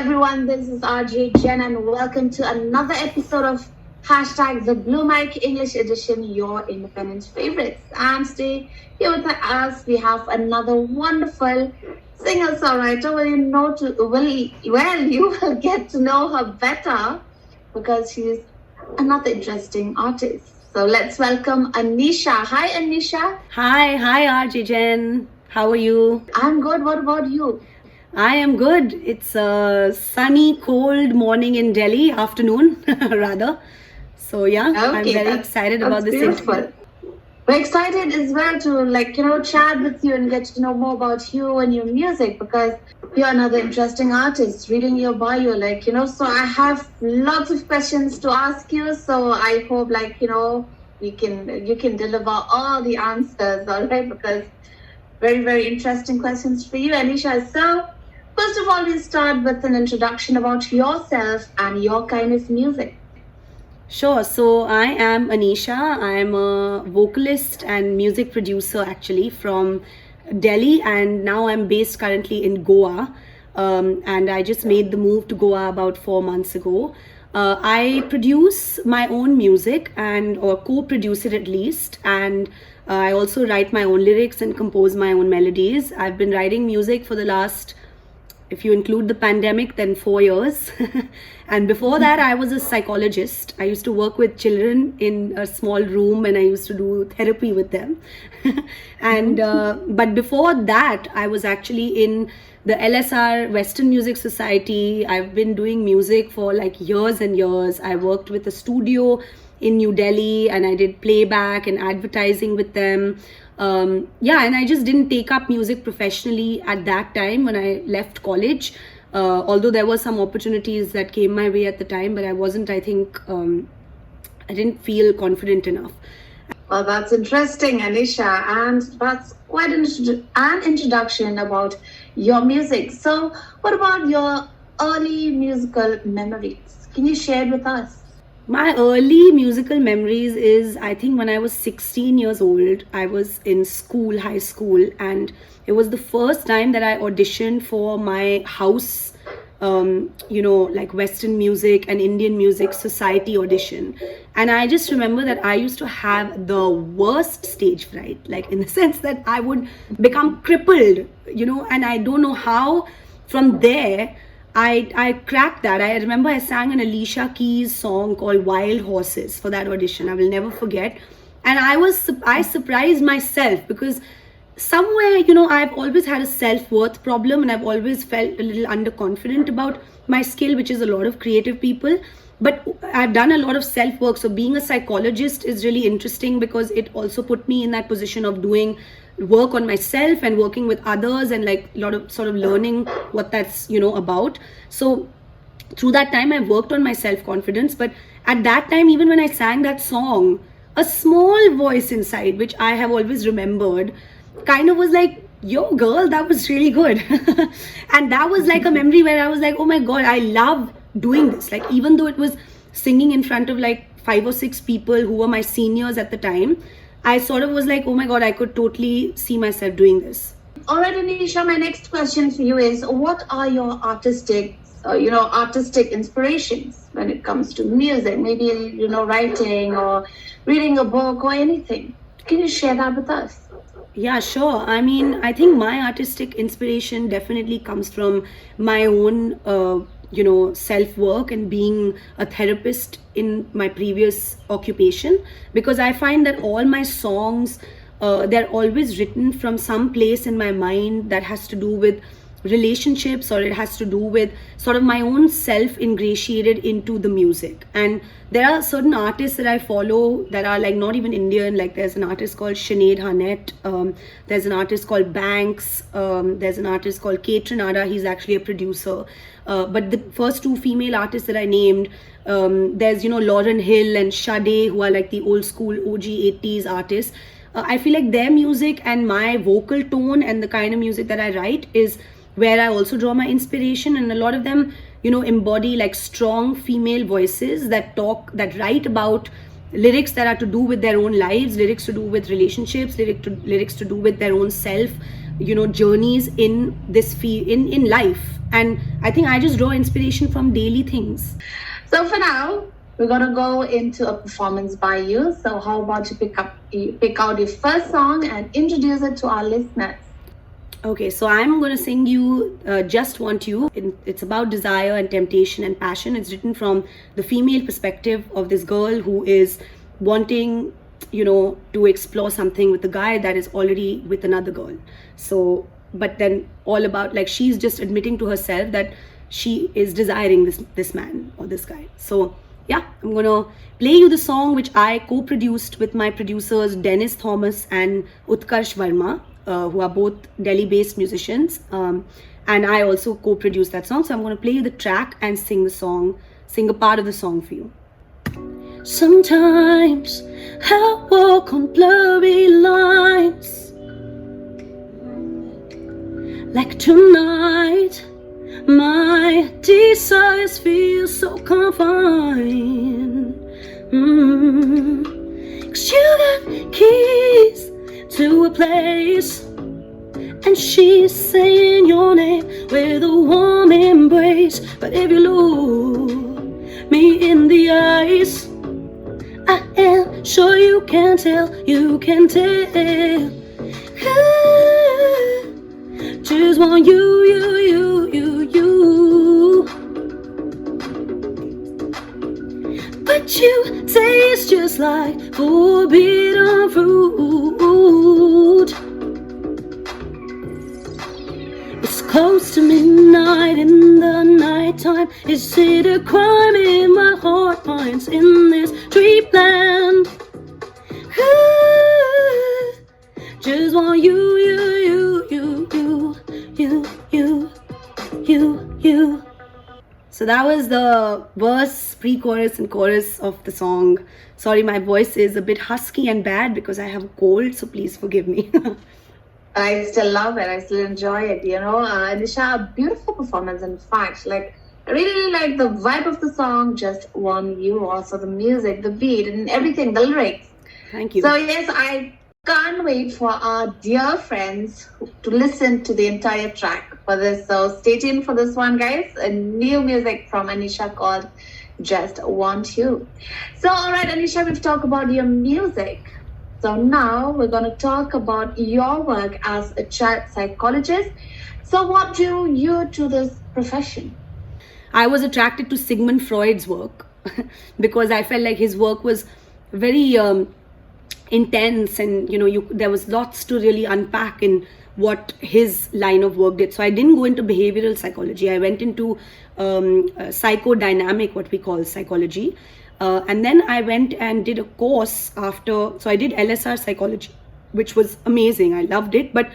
everyone, this is RJ Jen and welcome to another episode of Hashtag the Blue Mic English Edition, your independent favorites. And today, here with us, we have another wonderful singer-songwriter. You will get to know her better because she's another interesting artist. So let's welcome Aneesha. Hi, Aneesha. Hi, RJ Jen. How are you? I'm good. What about you? I am good. It's a sunny, cold morning in Delhi, afternoon rather. So yeah, I'm very excited about this interview. We're excited as well to chat with you and get to know more about you and your music because you're another interesting artist. Reading your bio, so I have lots of questions to ask you. So I hope you can deliver all the answers, all right? Because very, very interesting questions for you, Aneesha. So first of all, we'll start with an introduction about yourself and your kind of music. Sure. So I am Aneesha. I'm a vocalist and music producer actually from Delhi, and now I'm based currently in Goa. And I just made the move to Goa about 4 months ago. I produce my own music or co-produce it at least, and I also write my own lyrics and compose my own melodies. I've been writing music for the last, if you include the pandemic, then 4 years. And before that, I was a psychologist. I used to work with children in a small room and I used to do therapy with them. And but before that, I was actually in the LSR, Western Music Society. I've been doing music for years and years. I worked with a studio in New Delhi and I did playback and advertising with them. And I just didn't take up music professionally at that time when I left college. Although there were some opportunities that came my way at the time, but I wasn't, I didn't feel confident enough. Well, that's interesting, Aneesha, and that's quite an introduction about your music. So what about your early musical memories? Can you share it with us? My early musical memories is, I think when I was 16 years old, I was in school, high school, and it was the first time that I auditioned for my house, Western music and Indian music society audition. And I just remember that I used to have the worst stage fright, in the sense that I would become crippled, and I don't know how from there I cracked that. I remember I sang an Alicia Keys song called Wild Horses for that audition. I will never forget. And I surprised myself because somewhere, I've always had a self-worth problem and I've always felt a little underconfident about my skill, which is a lot of creative people. But I've done a lot of self-work. So being a psychologist is really interesting because it also put me in that position of doing work on myself and working with others and a lot of sort of learning what that's about. So through that time I worked on my self-confidence, but at that time, even when I sang that song, a small voice inside, which I have always remembered, kind of was like, yo girl, that was really good. And that was a memory where I was like, oh my god, I love doing this. Even though it was singing in front of 5 or 6 people who were my seniors at the time, I sort of was like, oh my god, I could totally see myself doing this. All right, Aneesha, my next question for you is, what are your artistic inspirations when it comes to music? Maybe, writing or reading a book or anything. Can you share that with us? Yeah, sure. I mean, I think my artistic inspiration definitely comes from my own, self-work and being a therapist in my previous occupation, because I find that all my songs, they're always written from some place in my mind that has to do with relationships, or it has to do with sort of my own self ingratiated into the music. And there are certain artists that I follow that are not even Indian. There's an artist called Sinead Harnett, there's an artist called Banks, there's an artist called Kate Renada. He's actually a producer, but the first 2 female artists that I named, there's Lauryn Hill and Sade, who are the old school OG 80s artists. I feel like their music and my vocal tone and the kind of music that I write is where I also draw my inspiration. And a lot of them, embody strong female voices that write about lyrics that are to do with their own lives, lyrics to do with relationships, lyrics to do with their own self, journeys in this in life. And I think I just draw inspiration from daily things. So for now, we're gonna go into a performance by you. So how about you pick out your first song and introduce it to our listeners? Okay, so I'm going to sing you Just Want You. It's about desire and temptation and passion. It's written from the female perspective of this girl who is wanting, to explore something with a guy that is already with another girl. So, but then all about, like, she's just admitting to herself that she is desiring this man or this guy. So, yeah, I'm going to play you the song which I co-produced with my producers Dennis Thomas and Utkarsh Verma. Who are both Delhi-based musicians, and I also co-produced that song. So I'm going to play you the track and sing a part of the song for you. Sometimes I walk on blurry lines, like tonight. My desires feel so confined. 'Cause you got keys to a place, and she's saying your name with a warm embrace. But if you look me in the eyes, I am sure you can tell. Just want you. But you taste just like forbidden fruit. It's close to midnight in the nighttime. Is it a crime if my heart finds in this dreamland? Just want you. So that was the verse, pre-chorus and chorus of the song. Sorry, my voice is a bit husky and bad because I have a cold, so please forgive me. I still love it. I still enjoy it. Aneesha, a beautiful performance. In fact, I really like the vibe of the song. Just Want You. Also the music, the beat, and everything, the lyrics. Thank you. So yes, I can't wait for our dear friends to listen to the entire track for this. So stay tuned for this one, guys. A new music from Aneesha called Just Want You. So all right, Aneesha, we've talked about your music. So now we're going to talk about your work as a child psychologist. So what drew you to this profession? I was attracted to Sigmund Freud's work because I felt like his work was very intense, and there was lots to really unpack in what his line of work did. So I didn't go into behavioral psychology. I went into psychodynamic, what we call psychology. And then I went and did a course after. So I did LSR psychology, which was amazing. I loved it. But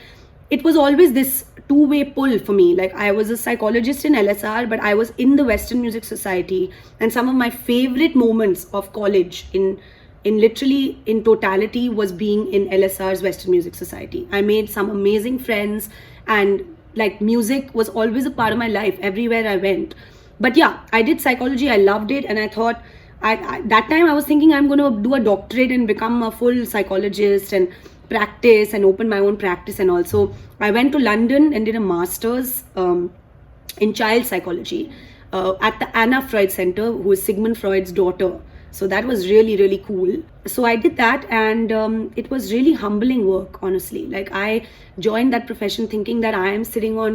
it was always this two-way pull for me. Like, I was a psychologist in LSR, but I was in the Western Music Society. And some of my favorite moments of college in literally in totality was being in LSR's Western Music Society. I made some amazing friends, and like, music was always a part of my life everywhere I went. But yeah, I did psychology. I loved it, and I thought that time I was thinking I'm going to do a doctorate and become a full psychologist and practice and open my own practice. And also I went to London and did a master's in child psychology at the Anna Freud Center, who is Sigmund Freud's daughter. So that was really, really cool. So I did that, and it was really humbling work, honestly. Like, I joined that profession thinking that I am sitting on,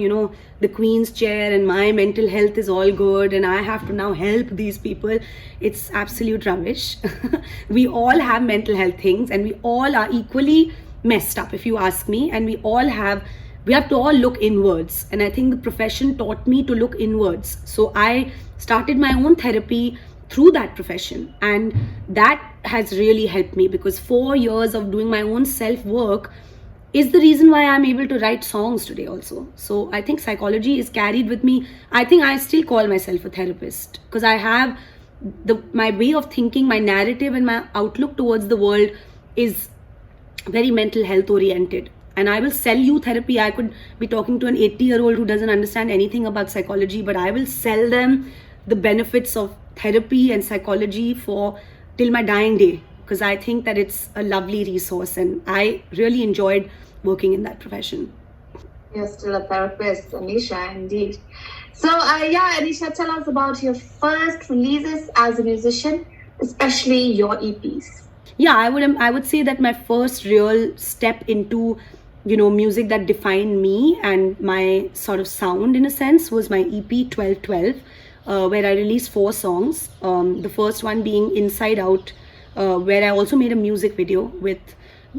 the Queen's chair and my mental health is all good and I have to now help these people. It's absolute rubbish. We all have mental health things, and we all are equally messed up, if you ask me. And we have to all look inwards. And I think the profession taught me to look inwards. So I started my own therapy through that profession, and that has really helped me, because 4 years of doing my own self-work is the reason why I'm able to write songs today also. So I think psychology is carried with me. I think I still call myself a therapist, because I have my way of thinking, my narrative and my outlook towards the world is very mental health oriented. And I will sell you therapy. I could be talking to an 80-year-old who doesn't understand anything about psychology, but I will sell them the benefits of therapy and psychology till my dying day, because I think that it's a lovely resource, and I really enjoyed working in that profession. You're still a therapist, Aneesha, indeed. So, yeah, Anisha, tell us about your first releases as a musician, especially your EPs. Yeah, I would say that my first real step into music that defined me and my sort of sound in a sense was my EP 1212, where I released 4 songs. The first one being Inside Out, where I also made a music video with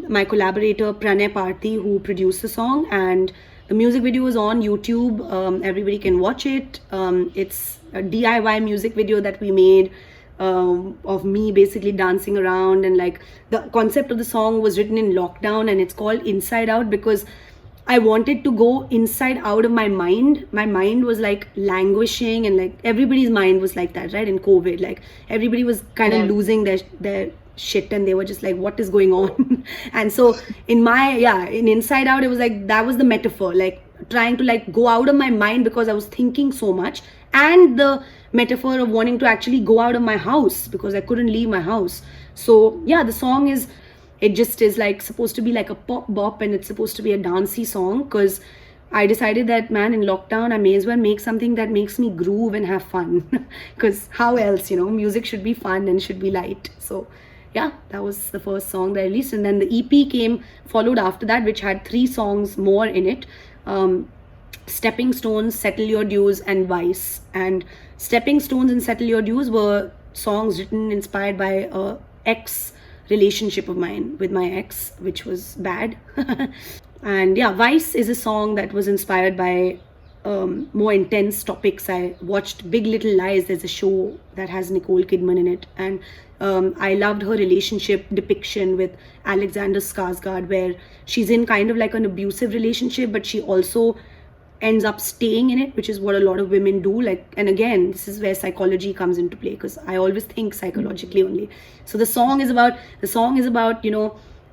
my collaborator Pranay Parthi, who produced the song, and the music video is on YouTube. Everybody can watch it. It's a DIY music video that we made, of me basically dancing around, and like the concept of the song was written in lockdown, and it's called Inside Out because I wanted to go inside out of my mind. My mind was like languishing, and like everybody's mind was like that, right? In COVID, like everybody was kind of Yeah. losing their shit, and they were just like, what is going on? And so in Inside Out, it was like that was the metaphor, like trying to like go out of my mind because I was thinking so much, and the metaphor of wanting to actually go out of my house because I couldn't leave my house. So yeah, the song is, it just is like supposed to be like a pop bop, and it's supposed to be a dancey song because I decided that, man, in lockdown I may as well make something that makes me groove and have fun because how else, music should be fun and should be light. So yeah, that was the first song that I released, and then the EP came followed after that, which had 3 songs more in it. Stepping Stones, Settle Your Dues, and Vice. And Stepping Stones and Settle Your Dues were songs written inspired by a ex relationship of mine with my ex, which was bad. And yeah, Vice is a song that was inspired by more intense topics. I watched Big Little Lies. There's a show that has Nicole Kidman in it, and I loved her relationship depiction with Alexander Skarsgård, where she's in kind of like an abusive relationship, but she also ends up staying in it, which is what a lot of women do. Like, and again, this is where psychology comes into play because I always think psychologically only. So the song is about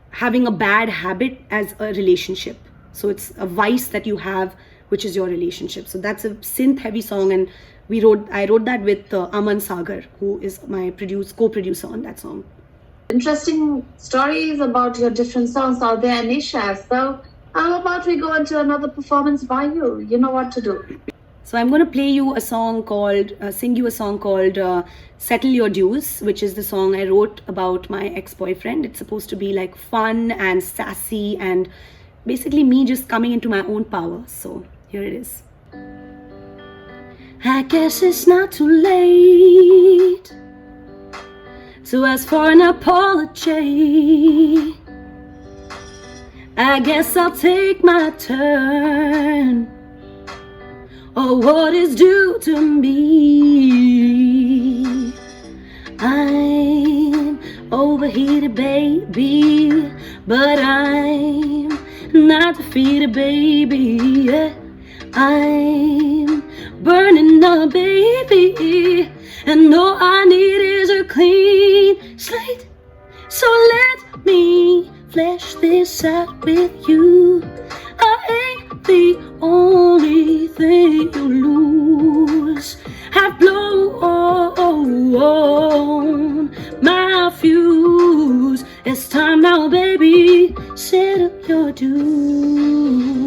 having a bad habit as a relationship. So it's a vice that you have, which is your relationship. So that's a synth heavy song, and I wrote that with Aman Sagar, who is my co-producer on that song. Interesting stories about your different songs out there, Anisha. So, how about we go into another performance by you? You know what to do. So I'm going to play you sing you a song called Settle Your Dues, which is the song I wrote about my ex-boyfriend. It's supposed to be like fun and sassy and basically me just coming into my own power. So here it is. I guess it's not too late to ask for an apology. I guess I'll take my turn, or what is due to me. I'm overheated, baby, but I'm not defeated, baby. Yeah. I'm burning up, baby, and all I need is a clean slate. So let me flesh this out with you. I ain't the only thing you lose. I've blown my fuse. It's time now, baby. Settle your dues.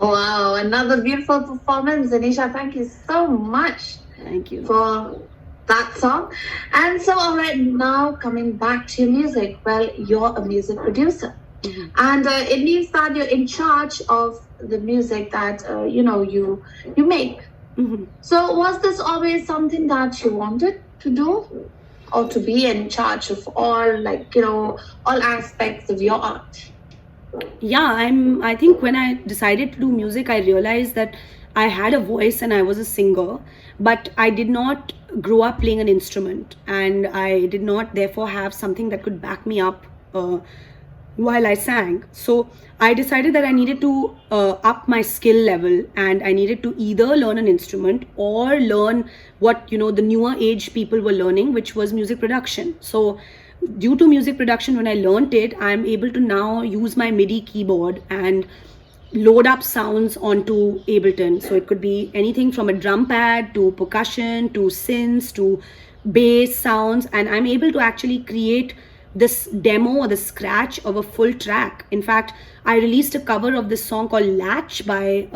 Wow, another beautiful performance, Anisha. Thank you so much. Thank you. For that song. And so, all right, now coming back to your music. Well, you're a music producer, and it means that you're in charge of the music that you make. So, was this always something that you wanted to do, or to be in charge of all all aspects of your art? Yeah, I think when I decided to do music, I realized that I had a voice and I was a singer, but I did not grow up playing an instrument, and I did not therefore have something that could back me up while I sang. So I decided that I needed to up my skill level, and I needed to either learn an instrument or learn what the newer age people were learning, which was music production. So due to music production, when I learned it, I'm able to now use my MIDI keyboard and load up sounds onto Ableton. So it could be anything from a drum pad to percussion to synths to bass sounds, and I'm able to actually create this demo or the scratch of a full track. In fact, I released a cover of this song called Latch by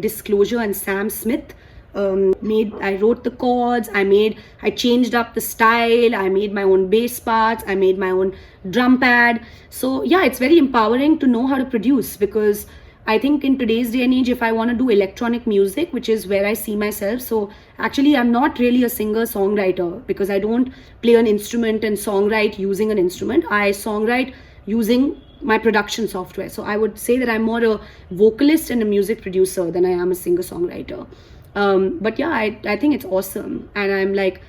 Disclosure and Sam Smith. I wrote the chords, I changed up the style, I made my own bass parts, I made my own drum pad. So yeah, it's very empowering to know how to produce, because I think in today's day and age, if I want to do electronic music, which is where I see myself, so actually I'm not really a singer songwriter, because I don't play an instrument and songwrite using an instrument. I songwrite using my production software. So I would say that I'm more a vocalist and a music producer than I am a singer songwriter. But yeah, I think it's awesome, and I'm like,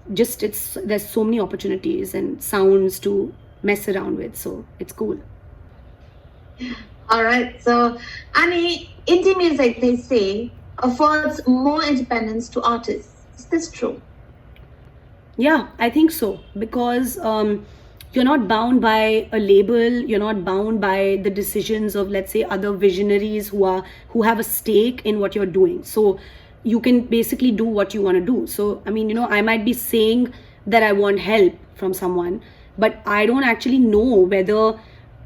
there's so many opportunities and sounds to mess around with, so it's cool. All right. So, Annie, indie music, they say, affords more independence to artists. Is this true? Yeah, I think so, because you're not bound by a label, you're not bound by the decisions of, let's say, other visionaries who have a stake in what you're doing. So you can basically do what you want to do. So I mean, I might be saying that I want help from someone, but I don't actually know whether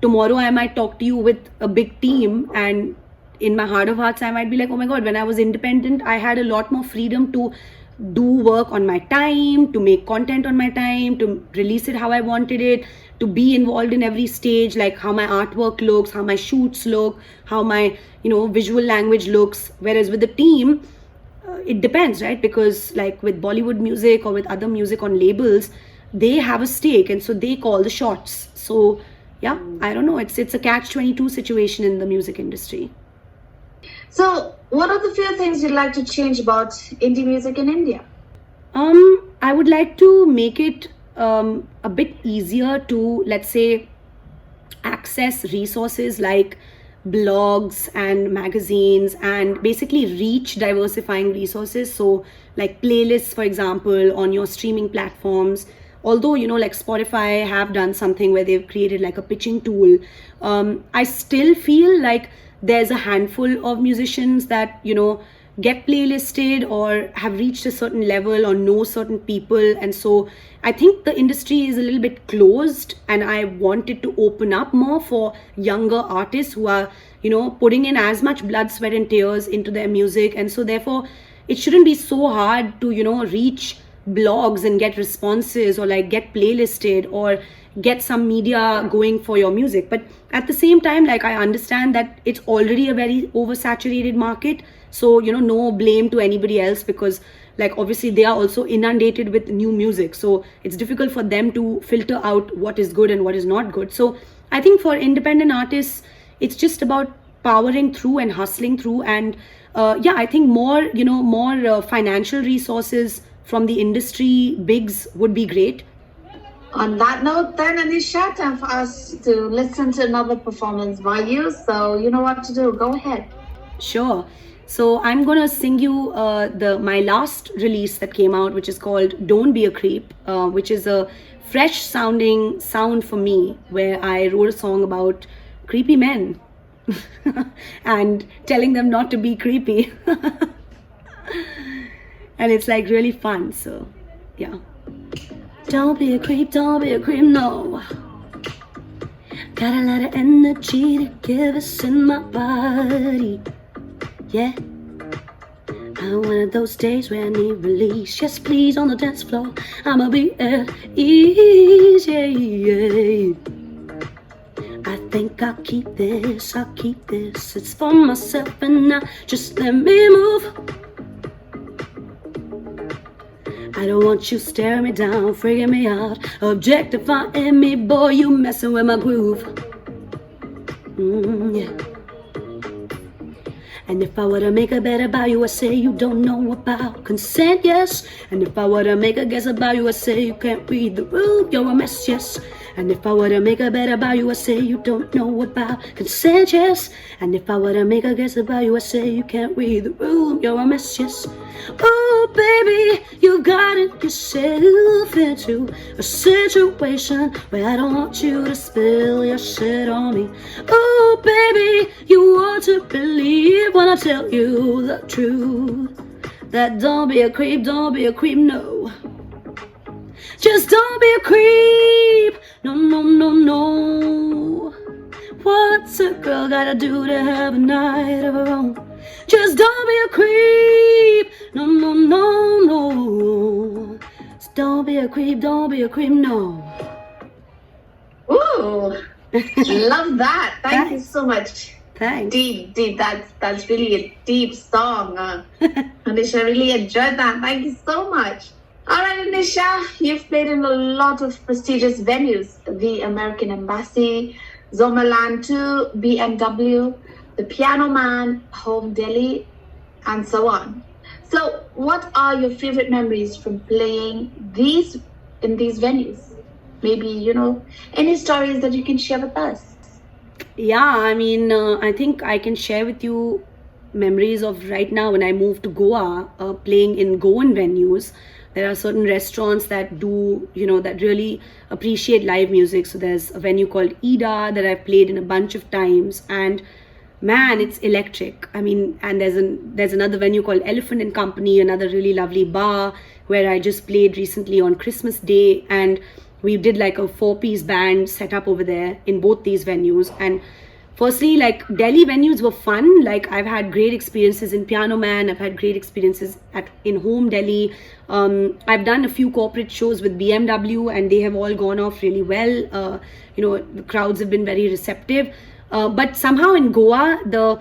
tomorrow I might talk to you with a big team, and in my heart of hearts I might be like, oh my god, when I was independent I had a lot more freedom to do work on my time, to make content on my time, to release it how I wanted it, to be involved in every stage, like how my artwork looks, how my shoots look, how my visual language looks. Whereas with the team, it depends, right? Because like with Bollywood music or with other music on labels, they have a stake, and so they call the shots. So yeah, I don't know, it's a catch-22 situation in the music industry. So, what are the few things you'd like to change about indie music in India? I would like to make it a bit easier to, let's say, access resources like blogs and magazines, and basically reach diversifying resources. So like playlists, for example, on your streaming platforms. Although like Spotify have done something where they've created like a pitching tool, I still feel like there's a handful of musicians that get playlisted or have reached a certain level or know certain people, and so I think the industry is a little bit closed, and I want it to open up more for younger artists who are putting in as much blood, sweat and tears into their music. And so therefore it shouldn't be so hard to reach blogs and get responses, or like get playlisted or get some media going for your music. But at the same time, like, I understand that it's already a very oversaturated market, so no blame to anybody else, because like obviously they are also inundated with new music, so it's difficult for them to filter out what is good and what is not good. So I think for independent artists, it's just about powering through and hustling through, and I think more financial resources from the industry bigs would be great. On that note, then, Aneesha, time for us to listen to another performance by you. So you know what to do. Go ahead. Sure. So I'm gonna sing you my last release that came out, which is called "Don't Be a Creep," which is a fresh sounding sound for me, where I wrote a song about creepy men and telling them not to be creepy. And it's like really fun. So yeah. Don't be a creep, no. Got a lot of energy to give us in my body. Yeah. I'm one of those days where I need release. Yes, please, on the dance floor, I'ma be at ease. Yeah. I think I'll keep this. It's for myself and now just let me move. I don't want you staring me down, freaking me out, objectifying me, boy, you messing with my groove. Yeah. And if I were to make a bet about you, I say you don't know about consent, yes. And if I were to make a guess about you, I say you can't read the room, you're a mess, yes. And if I were to make a bet about you, I say you don't know about consent, yes. And if I were to make a guess about you, I say you can't read the room, you're a mess, yes. Oh, baby, you got it yourself into a situation where I don't want you to spill your shit on me. Oh, baby, you want to believe when I tell you the truth, that don't be a creep, no. Just don't be a creep. No, no, no, no. What's a girl gotta do to have a night of her own? Just don't be a creep. No, no, no, no. Just don't be a creep, no. Ooh, love that. Thank you Thanks. so much. Thanks. Deep. That's really a deep song. Aneesha, really enjoyed that. Thank you so much. All right, Aneesha, you've played in a lot of prestigious venues: the American Embassy, Zomaland 2, BMW, the Piano Man, Home Delhi, and so on. So, what are your favorite memories from playing in these venues? Maybe, any stories that you can share with us. Yeah, I mean, I think I can share with you memories of right now when I moved to Goa, playing in Goan venues. There are certain restaurants that do, that really appreciate live music. So there's a venue called Ida that I've played in a bunch of times, and man, it's electric. I mean, and there's another venue called Elephant and Company, another really lovely bar where I just played recently on Christmas Day, and we did like a 4-piece band set up over there in both these venues. And firstly, like, Delhi venues were fun. Like, I've had great experiences in Piano Man, I've had great experiences in Home Delhi. I've done a few corporate shows with BMW, and they have all gone off really well. The crowds have been very receptive. But somehow in Goa, the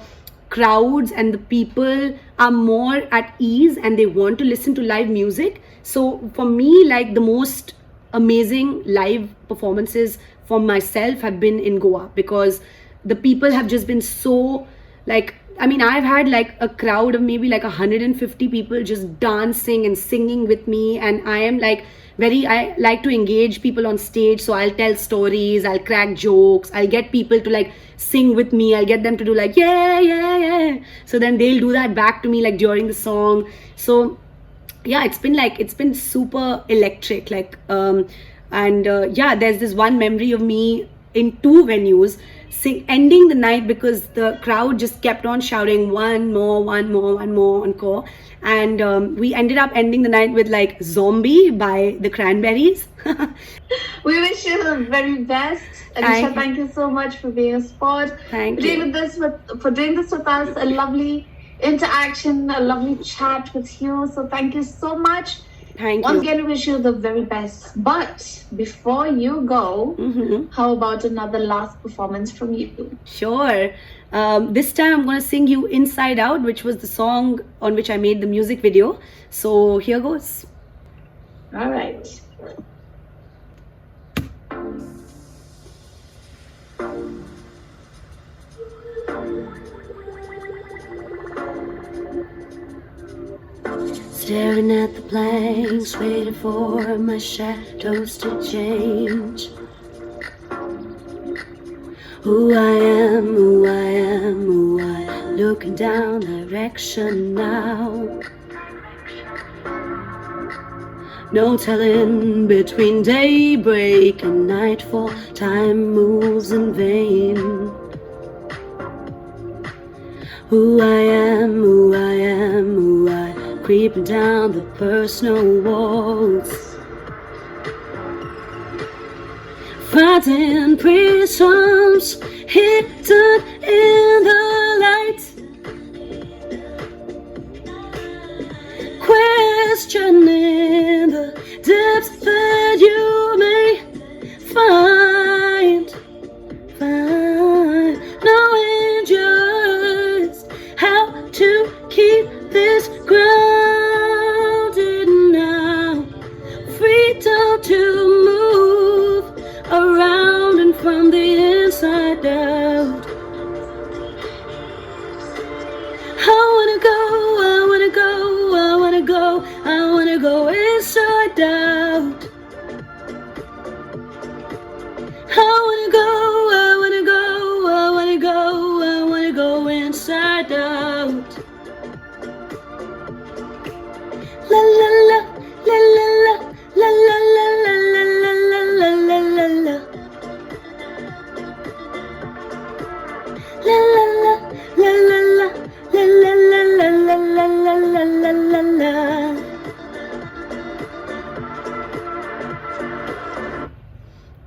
crowds and the people are more at ease and they want to listen to live music. So for me, like, the most amazing live performances for myself have been in Goa, because the people have just been so, like, I mean, I've had like a crowd of maybe like 150 people just dancing and singing with me, and I am like I like to engage people on stage. So I'll tell stories, I'll crack jokes, I'll get people to like sing with me, I'll get them to do like yeah, so then they'll do that back to me like during the song. So yeah, it's been super electric, like there's this one memory of me in 2 venues ending the night, because the crowd just kept on shouting one more encore, and we ended up ending the night with like Zombie by the Cranberries. We wish you the very best. Aneesha, thank you so much for being a sport. Thank you. For doing this with us. A lovely interaction, a lovely chat with you. So thank you so much. Thank Once you. again, we wish you the very best. But before you go, how about another last performance from you? Sure. This time I'm going to sing you Inside Out, which was the song on which I made the music video. So here goes. All right. Staring at the blanks, waiting for my shadows to change. Who I am, looking down direction now. No telling between daybreak and nightfall, time moves in vain. Who I am, creeping down the personal walls. Fighting prisms hidden in the light. Questioning the depths that you may find. Knowing just how to keep this grounded now. Freedom to move around and from the inside out.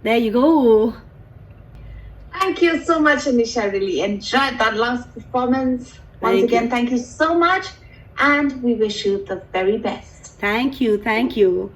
There you go. Thank you so much, Aneesha. I really enjoyed that last performance. Once again, thank you so much. And we wish you the very best. Thank you. Thank you.